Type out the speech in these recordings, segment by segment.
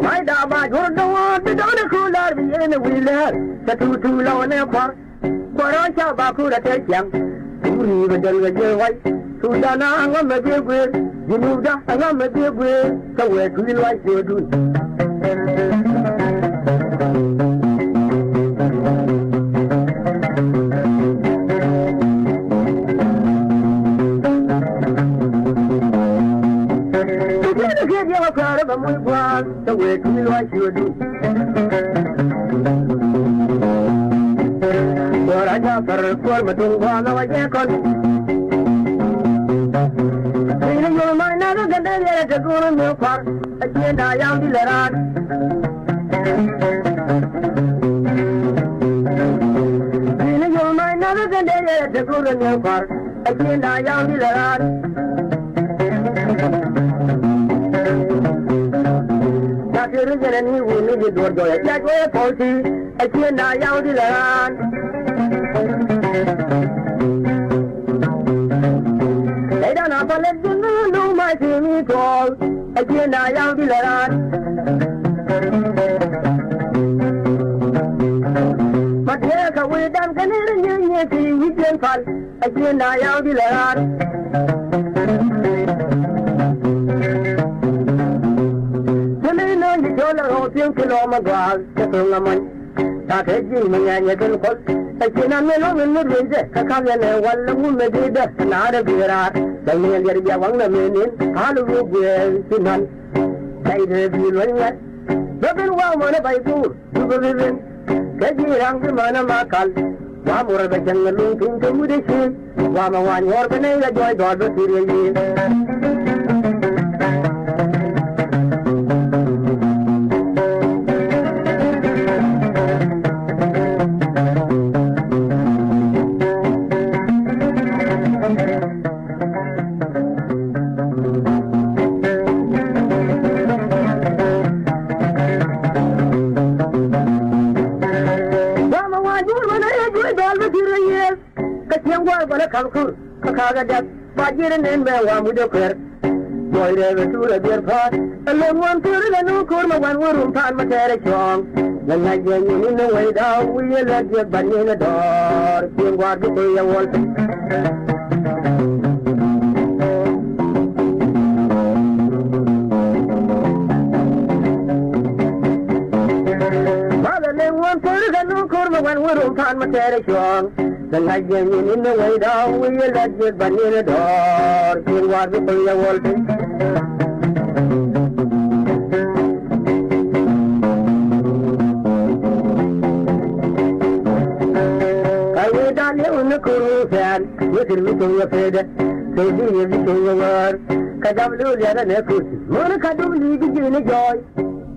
My daba, you don't want to do the cooler, be in the wheeler, the two low and a park. Quaranta Bakura take young. You even tell your wife. Sudana, I'm a big way. You moved up, I'm a big way. So where do you like your do? So where do you like your do? What I got for my two one, I can't call you. Your mind, I don't get to go to milk park. I can't die out the letter. Your mind, I don't get to go to milk park. I can't die out the letter. And he will need to do it. That way, Polty, I can't die out the land. They don't have to let you know my team is all. I can't die out the land. But here, I will dance and you can fall. I can't die out the land. Tiếng kilo mà qua cái phương làm mình ta thấy gì mà nghe nghe cái con tại khi nào mình nói mình muốn gì cái khác nhà này quan là muốn mình đi đó nào được việc ra tại mình giờ đi vắng là mình đến há lu về xin hành đây là vì nói nghe đó bên qua mà nó bay cu cứ bên cái gì rằng cái mà nó mà cần qua một cái chân nó luôn cũng không được gì qua mà ngoài ngor cái này là joy đọt được gì Kakagat, Fajir and Enba, with your prayer. Boy, never to the dear part. A long one to the new corner, one room, time, my carriage wrong. The night when you in the way down, we let your bunny in the door. You want to pay a wall. Mother, then one to the new corner, one room, time, my carriage wrong. The night when you in the way down, we let your bunny in the door. You want to pay a wall. You can look on your head, so you live in your word. Kadablu, the other nephew, Monica, do you begin a joy?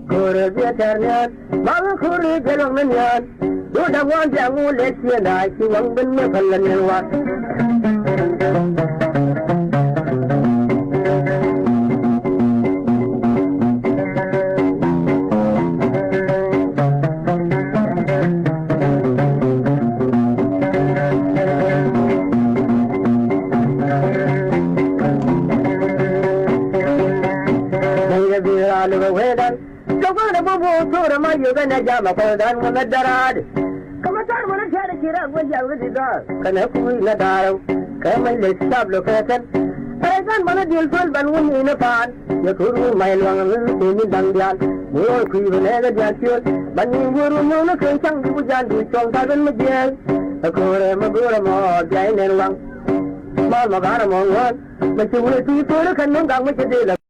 Kura, the Italian, Mama Kura, the Romanian. Do the one that won't let you die, she won't be nickel and what. You're going to jam up and down on the Darad. Come on, I'm going to try to get up when you're ready. Can I pull the dial? Come and let's stop the person. I don't want to deal with one in a pan. You could move my long little baby Dandian. More cream and a jasper. But you wouldn't know the case and you would just do something with you. A good more, giant and long. Mama got him on one. But you will see for the canoe down with the dealer.